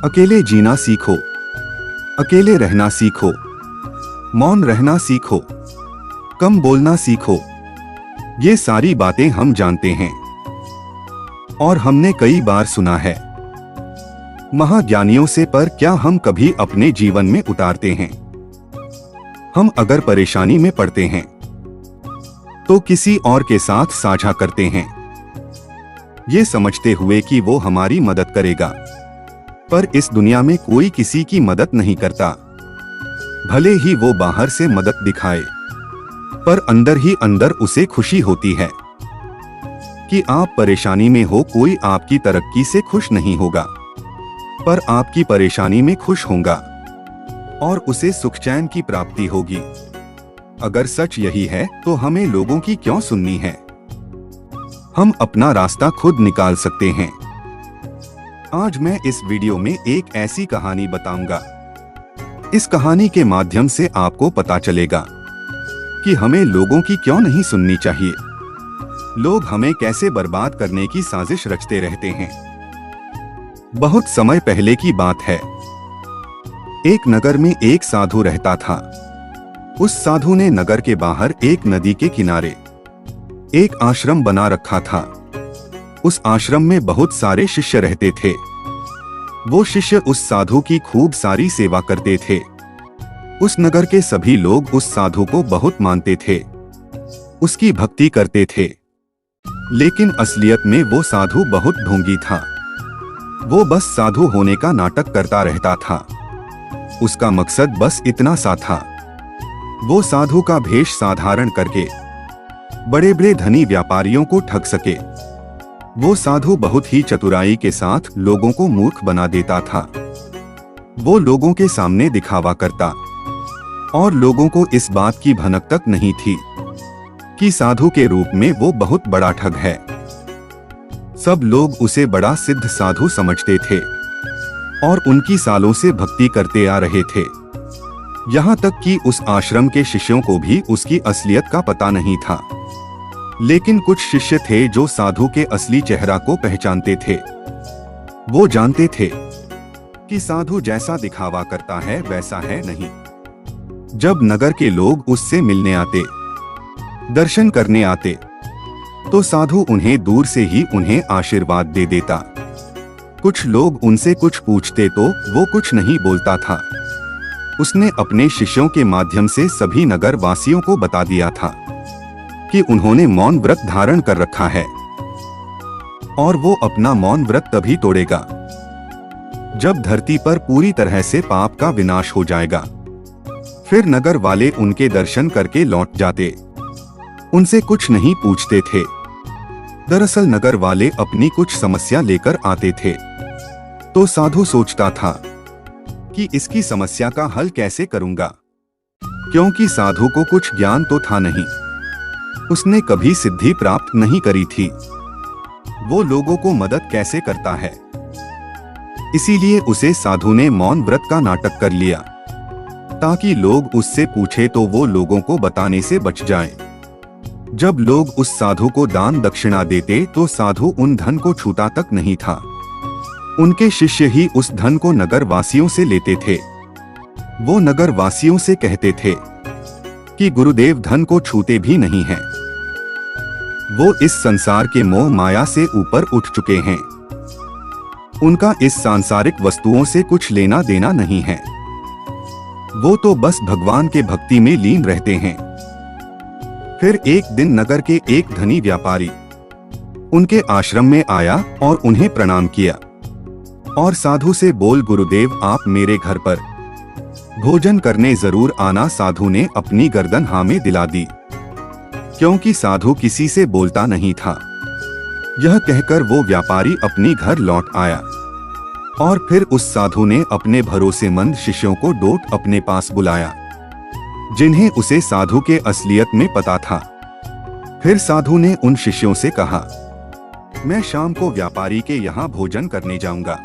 अकेले जीना सीखो, अकेले रहना सीखो, मौन रहना सीखो, कम बोलना सीखो। ये सारी बातें हम जानते हैं और हमने कई बार सुना है महाज्ञानियों से, पर क्या हम कभी अपने जीवन में उतारते हैं? हम अगर परेशानी में पड़ते हैं तो किसी और के साथ साझा करते हैं, ये समझते हुए कि वो हमारी मदद करेगा। पर इस दुनिया में कोई किसी की मदद नहीं करता। भले ही वो बाहर से मदद दिखाए, पर अंदर ही अंदर उसे खुशी होती है कि आप परेशानी में हो। कोई आपकी तरक्की से खुश नहीं होगा, पर आपकी परेशानी में खुश होगा और उसे सुख चैन की प्राप्ति होगी। अगर सच यही है तो हमें लोगों की क्यों सुननी है? हम अपना रास्ता खुद निकाल सकते हैं। आज मैं इस वीडियो में एक ऐसी कहानी बताऊंगा। इस कहानी के माध्यम से आपको पता चलेगा कि हमें लोगों की क्यों नहीं सुननी चाहिए। लोग हमें कैसे बर्बाद करने की साजिश रचते रहते हैं। बहुत समय पहले की बात है। एक नगर में एक साधु रहता था। उस साधु ने नगर के बाहर एक नदी के किनारे एक आश्रम बना रखा था। उस आश्रम में बहुत सारे शिष्य रहते थे। वो शिष्य उस साधु की खूब सारी सेवा करते थे। उस नगर के सभी लोग उस साधु को बहुत मानते थे, उसकी भक्ति करते थे। लेकिन असलियत में वो साधु बहुत ढोंगी था। वो बस साधु होने का नाटक करता रहता था। उसका मकसद बस इतना सा था, वो साधु का भेष साधारण करके बड़े बड़े धनी व्यापारियों को ठग सके। वो साधु बहुत ही चतुराई के साथ लोगों को मूर्ख बना देता था। वो लोगों के सामने दिखावा करता और लोगों को इस बात की भनक तक नहीं थी कि साधु के रूप में वो बहुत बड़ा ठग है। सब लोग उसे बड़ा सिद्ध साधु समझते थे और उनकी सालों से भक्ति करते आ रहे थे। यहाँ तक कि उस आश्रम के शिष्यों को भी उसकी असलियत का पता नहीं था। लेकिन कुछ शिष्य थे जो साधु के असली चेहरा को पहचानते थे। वो जानते थे कि साधु जैसा दिखावा करता है वैसा है नहीं। जब नगर के लोग उससे मिलने आते, दर्शन करने आते, तो साधु उन्हें दूर से ही उन्हें आशीर्वाद दे देता। कुछ लोग उनसे कुछ पूछते तो वो कुछ नहीं बोलता था। उसने अपने शिष्यों के माध्यम से सभी नगर वासियों को बता दिया था कि उन्होंने मौन व्रत धारण कर रखा है और वो अपना मौन व्रत तभी तोड़ेगा जब धरती पर पूरी तरह से पाप का विनाश हो जाएगा। फिर नगर वाले उनके दर्शन करके लौट जाते, उनसे कुछ नहीं पूछते थे। दरअसल नगर वाले अपनी कुछ समस्या लेकर आते थे, तो साधु सोचता था कि इसकी समस्या का हल कैसे करूंगा, क्योंकि साधु को कुछ ज्ञान तो था नहीं, उसने कभी सिद्धि प्राप्त नहीं करी थी। वो लोगों को मदद कैसे करता है? इसीलिए उसे साधु ने मौन व्रत का नाटक कर लिया ताकि लोग उससे पूछे तो वो लोगों को बताने से बच जाए। जब लोग उस साधु को दान दक्षिणा देते तो साधु उन धन को छूता तक नहीं था। उनके शिष्य ही उस धन को नगर वासियों से लेते थे। वो नगर वासियों से कहते थे कि गुरुदेव धन को छूते भी नहीं हैं। वो इस संसार के मोह माया से ऊपर उठ चुके हैं। उनका इस सांसारिक वस्तुओं से कुछ लेना देना नहीं है। वो तो बस भगवान के भक्ति में लीन रहते हैं। फिर एक दिन नगर के एक धनी व्यापारी उनके आश्रम में आया और उन्हें प्रणाम किया और साधु से बोल, गुरुदेव आप मेरे घर पर भोजन करने जरूर आना। साधु ने अपनी गर्दन हाँ में दिला दी, क्योंकि साधु किसी से बोलता नहीं था। यह कहकर वो व्यापारी अपनी घर लौट आया और फिर उस साधु ने अपने भरोसेमंद शिष्यों को डोट अपने पास बुलाया, जिन्हें उसे साधु के असलियत में पता था। फिर साधु ने उन शिष्यों से कहा, मैं शाम को व्यापारी के यहाँ भोजन करने जाऊंगा।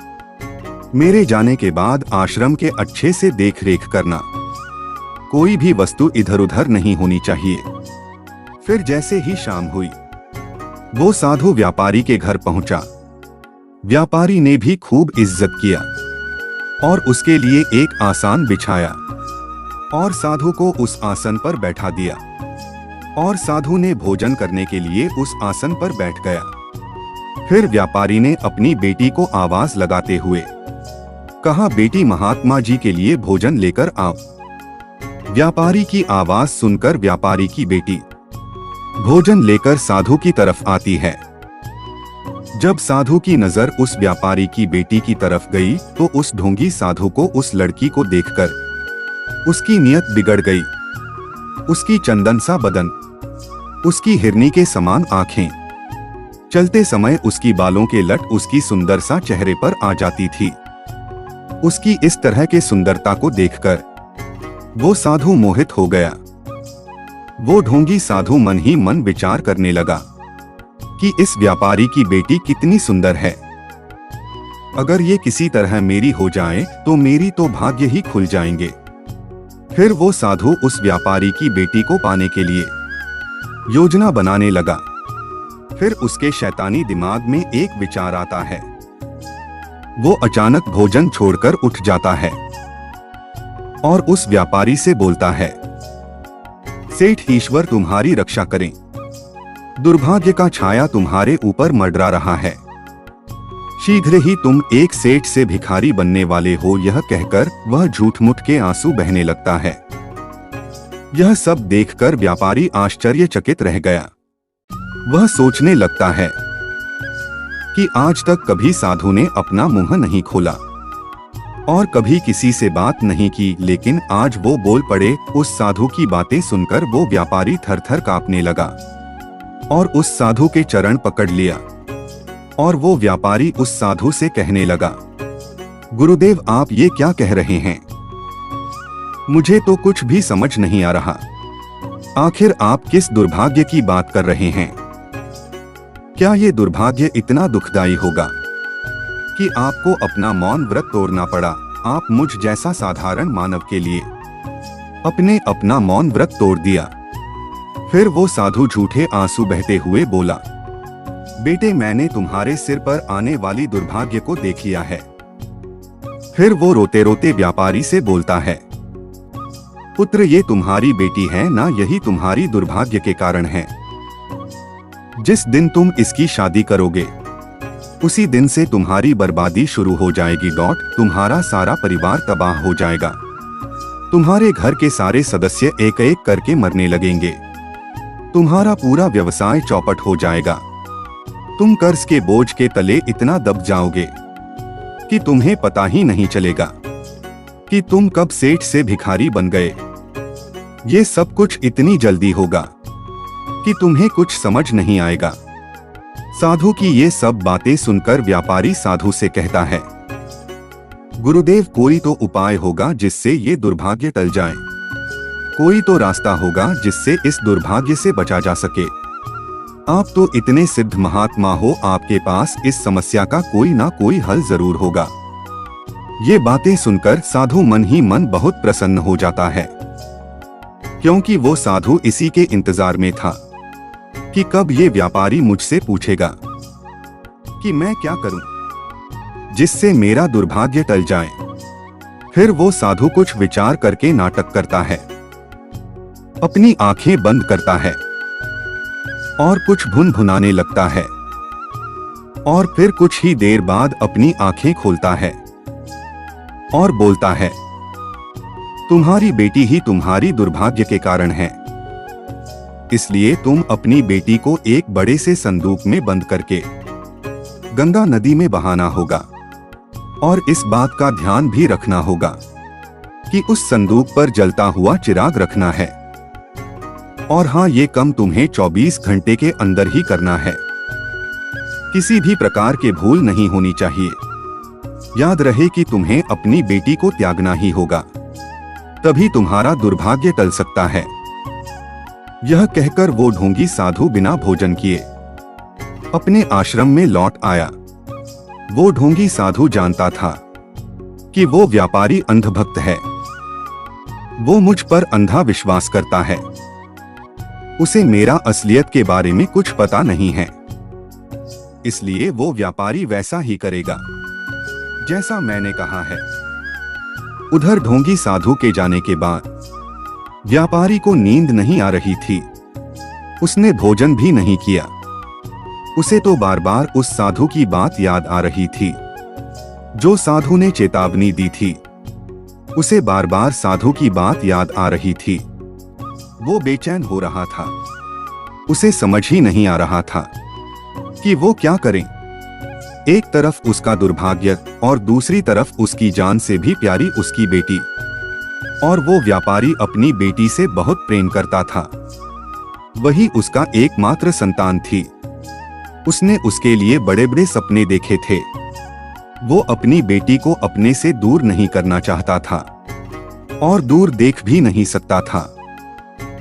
मेरे जाने के बाद आश्रम के अच्छे से देख रेख करना, कोई भी वस्तु इधर उधर नहीं होनी चाहिए। फिर जैसे ही शाम हुई, वो साधु व्यापारी के घर पहुंचा। व्यापारी ने भी खूब इज्जत किया और उसके लिए एक आसन बिछाया और साधु को उस आसन पर बैठा दिया और साधु ने भोजन करने के लिए उस आसन पर बैठ गया। फिर व्यापारी ने अपनी बेटी को आवाज लगाते हुए कहा, बेटी महात्मा जी के लिए भोजन लेकर आओ। व्यापारी की आवाज सुनकर व्यापारी की बेटी भोजन लेकर साधु की तरफ आती है। जब साधु की नजर उस व्यापारी की बेटी की तरफ गई तो उस ढोंगी साधु को उस लड़की को देखकर उसकी नीयत बिगड़ गई। उसकी चंदन सा बदन, उसकी हिरनी के समान आंखें, चलते समय उसकी बालों के लट उसकी सुंदर सा चेहरे पर आ जाती थी। उसकी इस तरह के सुंदरता को देखकर वो साधु मोहित हो गया। वो ढोंगी साधु मन ही मन विचार करने लगा कि इस व्यापारी की बेटी कितनी सुंदर है। अगर ये किसी तरह मेरी हो जाए तो मेरी तो भाग्य ही खुल जाएंगे। फिर वो साधु उस व्यापारी की बेटी को पाने के लिए योजना बनाने लगा। फिर उसके शैतानी दिमाग में एक विचार आता है। वो अचानक भोजन छोड़कर उठ जाता है और उस व्यापारी से बोलता है, सेठ ईश्वर तुम्हारी रक्षा करें, दुर्भाग्य का छाया तुम्हारे ऊपर मंडरा रहा है। शीघ्र ही तुम एक सेठ से भिखारी बनने वाले हो। यह कहकर वह झूठ-मूठ के आंसू बहने लगता है। यह सब देखकर व्यापारी आश्चर्यचकित रह गया। वह सोचने लगता है कि आज तक कभी साधु ने अपना मुंह नहीं खोला और कभी किसी से बात नहीं की, लेकिन आज वो बोल पड़े। उस साधु की बातें सुनकर वो व्यापारी थर-थर कांपने लगा और उस साधु के चरण पकड़ लिया और वो व्यापारी उस साधु से कहने लगा, गुरुदेव आप ये क्या कह रहे हैं? मुझे तो कुछ भी समझ नहीं आ रहा। आखिर आप किस दुर्भाग्य की बात कर रहे हैं? क्या ये दुर्भाग्य इतना दुखदाई होगा कि आपको अपना मौन व्रत तोड़ना पड़ा? आप मुझ जैसा साधारण मानव के लिए अपने अपना मौन व्रत तोड़ दिया। फिर वो साधु झूठे आंसू बहते हुए बोला, बेटे मैंने तुम्हारे सिर पर आने वाली दुर्भाग्य को देख लिया है। फिर वो रोते रोते व्यापारी से बोलता है, पुत्र ये तुम्हारी बेटी है ना, यही तुम्हारी दुर्भाग्य के कारण है। जिस दिन तुम इसकी शादी करोगे उसी दिन से तुम्हारी बर्बादी शुरू हो जाएगी। तुम्हारा सारा परिवार तबाह हो जाएगा। तुम्हारे घर के सारे सदस्य एक एक करके मरने लगेंगे। तुम्हारा पूरा व्यवसाय चौपट हो जाएगा। तुम कर्ज के बोझ के तले इतना दब जाओगे कि तुम्हें पता ही नहीं चलेगा कि तुम कब सेठ से भिखारी बन गए। ये सब कुछ इतनी जल्दी होगा कि तुम्हें कुछ समझ नहीं आएगा। साधु की ये सब बातें सुनकर व्यापारी साधु से कहता है, गुरुदेव कोई तो उपाय होगा जिससे ये दुर्भाग्य टल जाए। कोई तो रास्ता होगा जिससे इस दुर्भाग्य से बचा जा सके। आप तो इतने सिद्ध महात्मा हो, आपके पास इस समस्या का कोई ना कोई हल जरूर होगा। ये बातें सुनकर साधु मन ही मन बहुत प्रसन्न हो जाता है, क्योंकि वो साधु इसी के इंतजार में था कि कब ये व्यापारी मुझसे पूछेगा कि मैं क्या करूं जिससे मेरा दुर्भाग्य टल जाए। फिर वो साधु कुछ विचार करके नाटक करता है, अपनी आंखें बंद करता है और कुछ भुनभुनाने लगता है और फिर कुछ ही देर बाद अपनी आंखें खोलता है और बोलता है, तुम्हारी बेटी ही तुम्हारी दुर्भाग्य के कारण है। इसलिए तुम अपनी बेटी को एक बड़े से संदूक में बंद करके गंगा नदी में बहाना होगा और इस बात का ध्यान भी रखना होगा कि उस संदूक पर जलता हुआ चिराग रखना है। और हाँ, ये काम तुम्हें 24 घंटे के अंदर ही करना है। किसी भी प्रकार के भूल नहीं होनी चाहिए। याद रहे कि तुम्हें अपनी बेटी को त्यागना ही होगा, तभी तुम्हारा दुर्भाग्य टल सकता है। यह कहकर वो ढोंगी साधु बिना भोजन किए अपने आश्रम में लौट आया। वो ढोंगी साधु जानता था कि वो व्यापारी अंधभक्त है। वो मुझ पर अंधा विश्वास करता है। उसे मेरा असलियत के बारे में कुछ पता नहीं है, इसलिए वो व्यापारी वैसा ही करेगा जैसा मैंने कहा है। उधर ढोंगी साधु के जाने के बाद व्यापारी को नींद नहीं आ रही थी। उसने भोजन भी नहीं किया। उसे तो बार बार उस साधु की बात याद आ रही थी जो साधु ने चेतावनी दी थी। उसे बार बार साधु की बात याद आ रही थी। वो बेचैन हो रहा था। उसे समझ ही नहीं आ रहा था कि वो क्या करें। एक तरफ उसका दुर्भाग्य और दूसरी तरफ उसकी जान से भी प्यारी उसकी बेटी, और वो व्यापारी अपनी बेटी से बहुत प्रेम करता था। वही उसका एकमात्र संतान थी। उसने उसके लिए बड़े बड़े सपने देखे थे। वो अपनी बेटी को अपने से दूर नहीं करना चाहता था और दूर देख भी नहीं सकता था।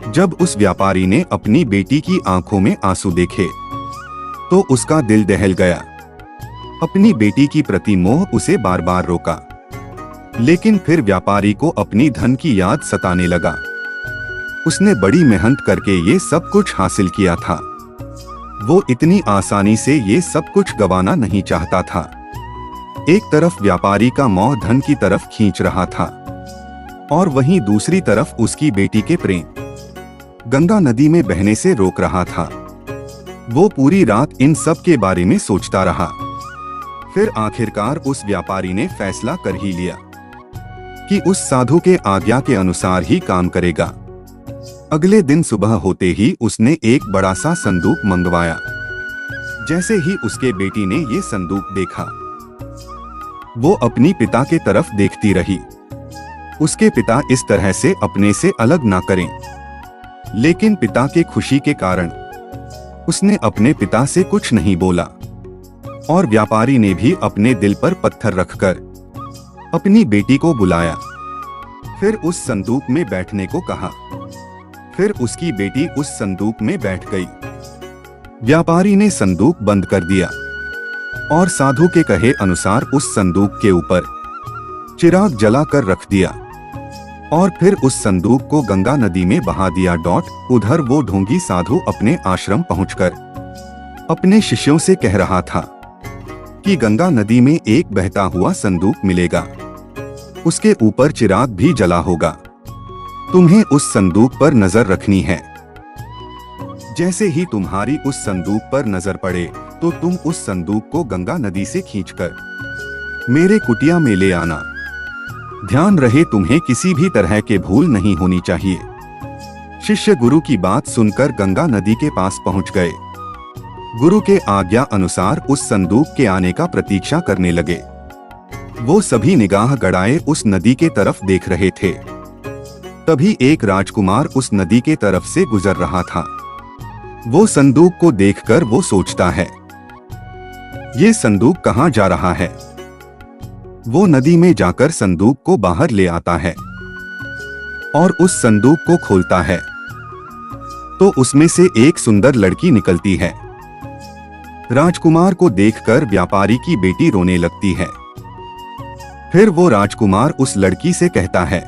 जब उस व्यापारी ने अपनी बेटी की आंखों में आंसू देखे तो उसका दिल दहल गया। अपनी बेटी की प्रति मोह उसे बार बार रोका, लेकिन फिर व्यापारी को अपनी धन की याद सताने लगा। उसने बड़ी मेहनत करके ये सब कुछ हासिल किया था। वो इतनी आसानी से ये सब कुछ गंवाना नहीं चाहता था। एक तरफ व्यापारी का मोह धन की तरफ खींच रहा था और वहीं दूसरी तरफ उसकी बेटी के प्रेम गंगा नदी में बहने से रोक रहा था। वो पूरी रात इन सब के बारे में सोचता रहा। फिर आखिरकार उस व्यापारी ने फैसला कर ही लिया कि उस साधु के आज्ञा के अनुसार ही काम करेगा। अगले दिन सुबह होते ही उसने एक बड़ा सा संदूक मंगवाया। जैसे ही उसके बेटी ने ये संदूक देखा, वो अपनी पिता के तरफ देखती रही। उसके पिता इस तरह से अपने से अलग ना करें, लेकिन पिता के खुशी के कारण उसने अपने पिता से कुछ नहीं बोला और व्यापारी ने भी अपने दिल पर पत्थर रखकर अपनी बेटी को बुलाया। फिर उस संदूक में बैठने को कहा। फिर उसकी बेटी उस संदूक में बैठ गई। व्यापारी ने संदूक बंद कर दिया और साधु के कहे अनुसार उस संदूक के ऊपर चिराग जलाकर रख दिया और फिर उस संदूक को गंगा नदी में बहा दिया। उधर वो ढोंगी साधु अपने आश्रम पहुंचकर अपने शिष्यों से कह रहा था कि गंगा नदी में एक बहता हुआ संदूक मिलेगा, उसके ऊपर चिराग भी जला होगा। तुम्हें उस संदूक पर नजर रखनी है। जैसे ही तुम्हारी उस संदूक पर नजर पड़े तो तुम उस संदूक को गंगा नदी से खींचकर मेरे कुटिया में ले आना। ध्यान रहे तुम्हें किसी भी तरह के भूल नहीं होनी चाहिए। शिष्य गुरु की बात सुनकर गंगा नदी के पास पहुंच गए। गुरु के आज्ञा अनुसार उस संदूक के आने का प्रतीक्षा करने लगे। वो सभी निगाह गड़ाए उस नदी के तरफ देख रहे थे। तभी एक राजकुमार उस नदी के तरफ से गुजर रहा था। वो संदूक को देखकर वो सोचता है, ये संदूक कहाँ जा रहा है। वो नदी में जाकर संदूक को बाहर ले आता है और उस संदूक को खोलता है तो उसमें से एक सुंदर लड़की निकलती है। राजकुमार को देखकर व्यापारी की बेटी रोने लगती है। फिर वो राजकुमार उस लड़की से कहता है,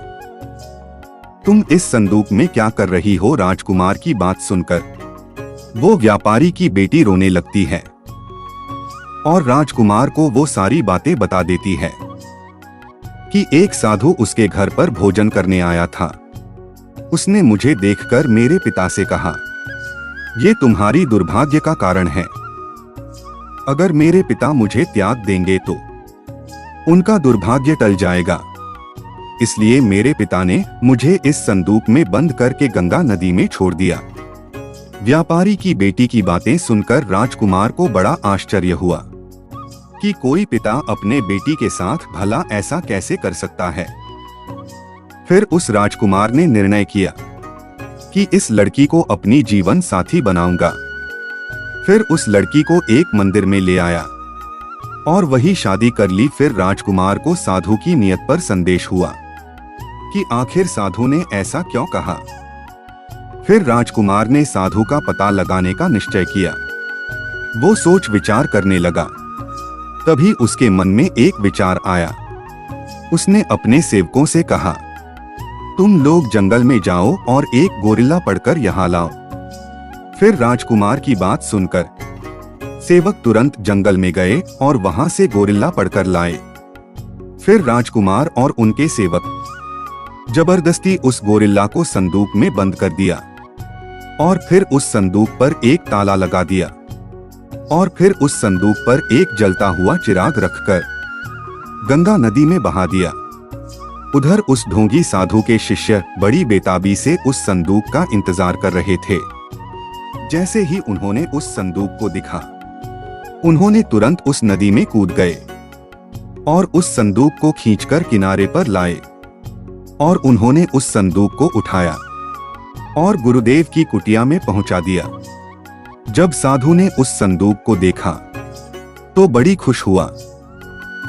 तुम इस संदूक में क्या कर रही हो। राजकुमार की बात सुनकर वो व्यापारी की बेटी रोने लगती है और राजकुमार को वो सारी बातें बता देती है कि एक साधु उसके घर पर भोजन करने आया था। उसने मुझे देखकर मेरे पिता से कहा, ये तुम्हारी दुर्भाग्य का कारण है। अगर मेरे पिता मुझे त्याग देंगे तो उनका दुर्भाग्य टल जाएगा। इसलिए मेरे पिता ने मुझे इस संदूक में बंद करके गंगा नदी में छोड़ दिया। व्यापारी की बेटी की बातें सुनकर राजकुमार को बड़ा आश्चर्य हुआ कि कोई पिता अपने बेटी के साथ भला ऐसा कैसे कर सकता है। फिर उस राजकुमार ने निर्णय किया कि इस लड़की को अपनी जीवन साथी बनाऊंगा। फिर उस लड़की को एक मंदिर में ले आया और वही शादी कर ली। फिर राजकुमार को साधु की नियत पर संदेश हुआ कि आखिर साधु ने ऐसा क्यों कहा। फिर राजकुमार ने साधु का पता लगाने का निश्चय किया। वो सोच विचार करने लगा। तभी उसके मन में एक विचार आया। उसने अपने सेवकों से कहा, तुम लोग जंगल में जाओ और एक गोरिल्ला पकड़कर यहाँ लाओ। फिर राजकुमार की बात सुनकर सेवक तुरंत जंगल में गए और वहां से गोरिल्ला पकड़कर लाए। फिर राजकुमार और उनके सेवक जबरदस्ती उस गोरिल्ला को संदूक में बंद कर दिया और फिर उस संदूक पर एक ताला लगा दिया और फिर उस संदूक पर एक जलता हुआ चिराग रखकर गंगा नदी में बहा दिया। उधर उस ढोंगी साधु के शिष्य बड़ी बेताबी से उस संदूक का इंतजार कर रहे थे। जैसे ही उन्होंने उस संदूक को दिखा, उन्होंने तुरंत उस नदी में कूद गए और उस संदूक को खींचकर किनारे पर लाए और उन्होंने उस संदूक को उठाया और गुरुदेव की कुटिया में पहुंचा दिया। जब साधु ने उस संदूक को देखा तो बड़ी खुश हुआ,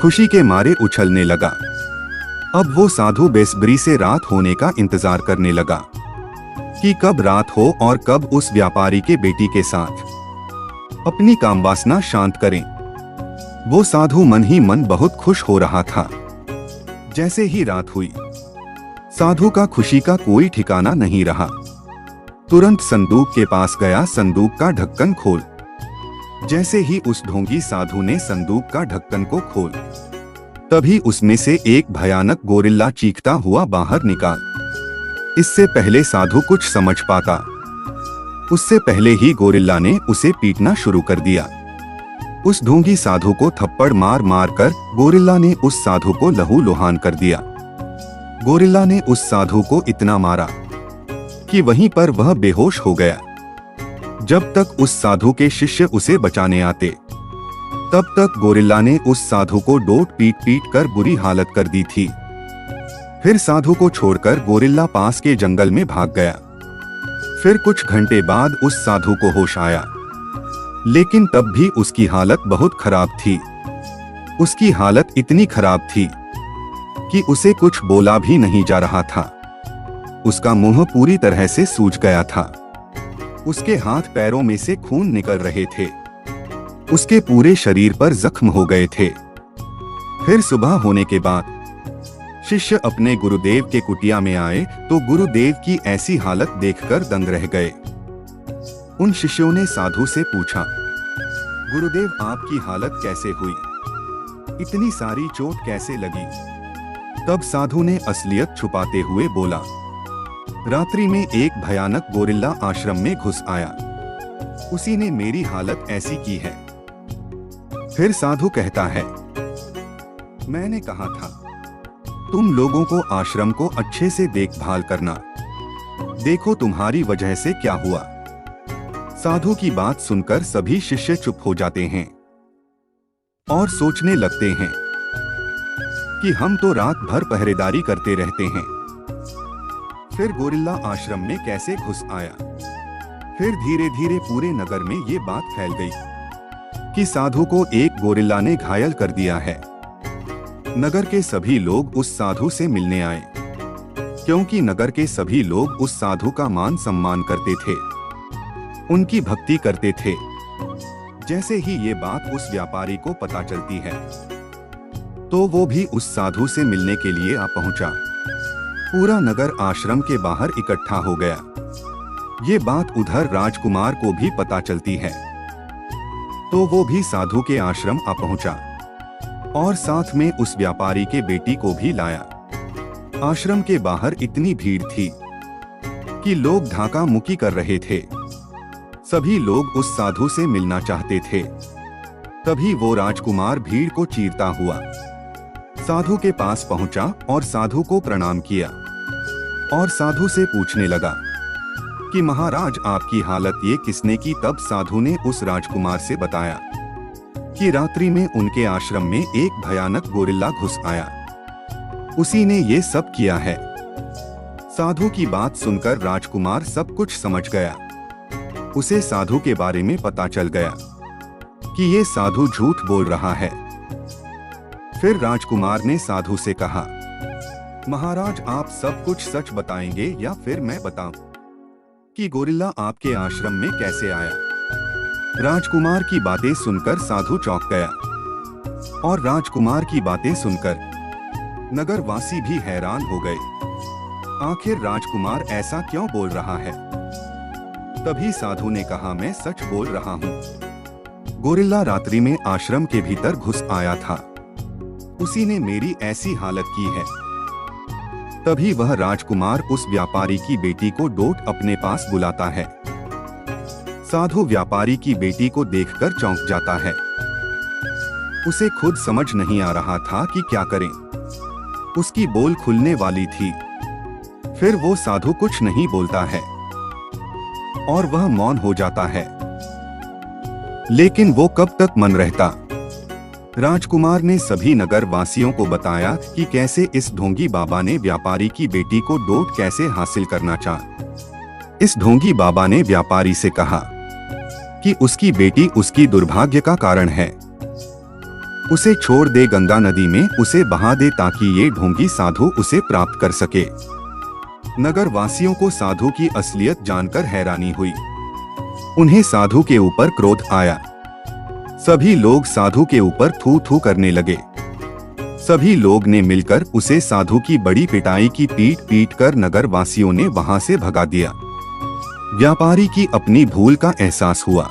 खुशी के मारे उछलने लगा। अब वो साधु बेसब्री से रात होने का इंतजार करने लगा कि कब रात हो और कब उस व्यापारी के बेटी के साथ अपनी कामवासना शांत करें। वो साधु मन ही मन बहुत खुश हो रहा था। जैसे ही रात हुई, साधु का खुशी का कोई ठिकाना नहीं रहा। तुरंत संदूक के पास गया, संदूक का ढक्कन खोल। जैसे ही उस ढोंगी साधु ने संदूक का ढक्कन को खोल, तभी उसमें से एक भयानक गोरिल्ला चीखता हुआ बाहर निकाल। इससे पहले साधु कुछ समझ पाता, उससे पहले ही गोरिल्ला ने उसे पीटना शुरू कर दिया। उस ढोंगी साधु को थप्पड़ मार मार कर गोरिल्ला ने उस साधु को लहूलुहान कर दिया। गोरिल्ला ने उस साधु को इतना मारा कि वहीं पर वह बेहोश हो गया। जब तक उस साधु के शिष्य उसे बचाने आते, तब तक गोरिल्ला ने उस साधु को डोट पीट पीट कर बुरी हालत कर दी थी। फिर साधु को छोड़कर गोरिल्ला पास के जंगल में भाग गया। फिर कुछ घंटे बाद उस साधु को होश आया, लेकिन तब भी उसकी हालत बहुत खराब थी। उसकी हालत इतनी खराब थी कि उसे कुछ बोला भी नहीं जा रहा था। उसका मुंह पूरी तरह से सूज गया था। उसके हाथ पैरों में से खून निकल रहे थे। उसके पूरे शरीर पर जख्म हो गए थे। फिर सुबह होने के बाद शिष्य अपने गुरुदेव के कुटिया में आए तो गुरुदेव की ऐसी हालत देखकर दंग रह गए। उन शिष्यों ने साधु से पूछा, गुरुदेव आपकी हालत कैसे हुई? इतनी सारी चोट कैसे लगी? तब साधु ने असलियत छुपाते हुए बोला, रात्रि में एक भयानक गोरिल्ला आश्रम में घुस आया। उसी ने मेरी हालत ऐसी की है। फिर साधु कहता है, मैंने कहा था तुम लोगों को आश्रम को अच्छे से देखभाल करना। देखो तुम्हारी वजह से क्या हुआ। साधु की बात सुनकर सभी शिष्य चुप हो जाते हैं और सोचने लगते हैं कि हम तो रात भर पहरेदारी करते रहते हैं, फिर गोरिल्ला आश्रम में कैसे घुस आया। फिर धीरे धीरे पूरे नगर में ये बात फैल गई कि साधु को एक गोरिल्ला ने घायल कर दिया है। नगर के सभी लोग उस साधु से मिलने आए, क्योंकि नगर के सभी लोग उस साधु का मान सम्मान करते थे, उनकी भक्ति करते थे। जैसे ही ये बात उस व्यापारी को पता चलती है, तो वो भी उस साधु से मिलने के लिए आ पहुंचा। पूरा नगर आश्रम के बाहर इकट्ठा हो गया। ये बात उधर राजकुमार को भी पता चलती है, तो वो भी साधु के आश्रम आ पहुंचा और साथ में उस व्यापारी के बेटी को भी लाया। आश्रम के बाहर इतनी भीड़ थी कि लोग धाका मुकी कर रहे थे। सभी लोग उस साधु से मिलना चाहते थे। तभी वो राजकुमार भीड़ को चीरता हुआ साधु के पास पहुंचा और साधु को प्रणाम किया और साधु से पूछने लगा कि महाराज आपकी हालत ये किसने की। तब साधु ने उस राजकुमार से बताया कि रात्रि में उनके आश्रम में एक भयानक गोरिल्ला घुस आया, उसी ने ये सब किया है। साधु की बात सुनकर राजकुमार सब कुछ समझ गया। उसे साधु के बारे में पता चल गया कि ये साधु झूठ बोल रहा है। फिर राजकुमार ने साधु से कहा, महाराज आप सब कुछ सच बताएंगे या फिर मैं बताऊं कि गोरिल्ला आपके आश्रम में कैसे आया। राजकुमार की बातें सुनकर साधु चौंक गया और राजकुमार की बातें सुनकर नगरवासी भी हैरान हो गए। आखिर राजकुमार ऐसा क्यों बोल रहा है? तभी साधु ने कहा, मैं सच बोल रहा हूँ। गोरिल्ला रात्रि में आश्रम के भीतर घुस आया था। उसी ने मेरी ऐसी हालत की है। तभी वह राजकुमार उस व्यापारी की बेटी को डोट अपने पास बुलाता है। साधु व्यापारी की बेटी को देखकर चौंक जाता है। उसे खुद समझ नहीं आ रहा था कि क्या करें। उसकी बोल खुलने वाली थी। फिर वो साधु कुछ नहीं बोलता है और वह मौन हो जाता है। लेकिन वो कब तक मौन रहता। राजकुमार ने सभी नगर वासियों को बताया कि कैसे इस ढोंगी बाबा ने व्यापारी की बेटी को डोट कैसे हासिल करना चाहा। इस ढोंगी बाबा ने व्यापारी से कहा कि उसकी बेटी उसकी दुर्भाग्य का कारण है। उसे छोड़ दे, गंगा नदी में उसे बहा दे ताकि ये ढोंगी साधु उसे प्राप्त कर सके। नगर वासियों को साधु की असलियत जानकर हैरानी हुई। उन्हें साधु के ऊपर क्रोध आया। सभी लोग साधु के ऊपर थू थू करने लगे। सभी लोग ने मिलकर उसे साधु की बड़ी पिटाई की, पीट पीट कर नगर वासियों ने वहां से भगा दिया। व्यापारी की अपनी भूल का एहसास हुआ।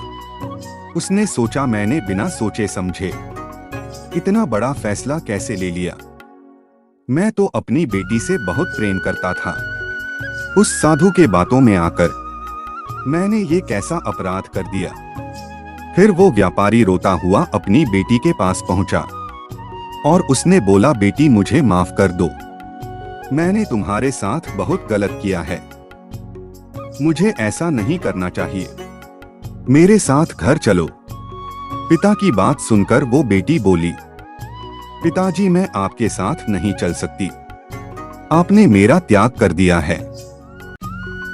उसने सोचा, मैंने बिना सोचे समझे इतना बड़ा फैसला कैसे ले लिया। मैं तो अपनी बेटी से बहुत प्रेम करता था। उस साधु के बातों में आकर मैंने ये कैसा अपराध कर दिया। फिर वो व्यापारी रोता हुआ अपनी बेटी के पास पहुंचा और उसने बोला, बेटी मुझे माफ कर दो। मैंने तुम्हारे साथ बहुत गलत किया है। मुझे ऐसा नहीं करना चाहिए। मेरे साथ घर चलो। पिता की बात सुनकर वो बेटी बोली, पिताजी मैं आपके साथ नहीं चल सकती। आपने मेरा त्याग कर दिया है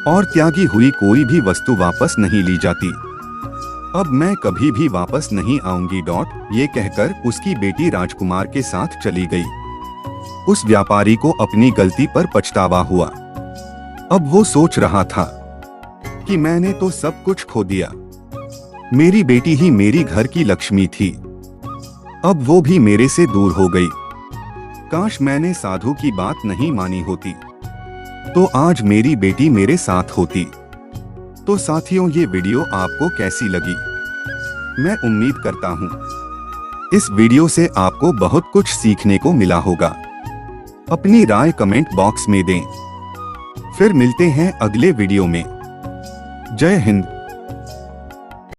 और त्यागी हुई कोई भी वस्तु वापस नहीं ली जाती। अब मैं कभी भी वापस नहीं आऊंगी। ये कहकर उसकी बेटी राजकुमार के साथ चली गई। उस व्यापारी को अपनी गलती पर पछतावा हुआ। अब वो सोच रहा था कि मैंने तो सब कुछ खो दिया। मेरी बेटी ही मेरी घर की लक्ष्मी थी, अब वो भी मेरे से दूर हो गई। काश मैंने साधु की बात नहीं मानी होती, तो आज मेरी बेटी मेरे साथ होती। तो साथियों, ये वीडियो आपको कैसी लगी? मैं उम्मीद करता हूँ इस वीडियो से आपको बहुत कुछ सीखने को मिला होगा। अपनी राय कमेंट बॉक्स में दें। फिर मिलते हैं अगले वीडियो में। जय हिंद।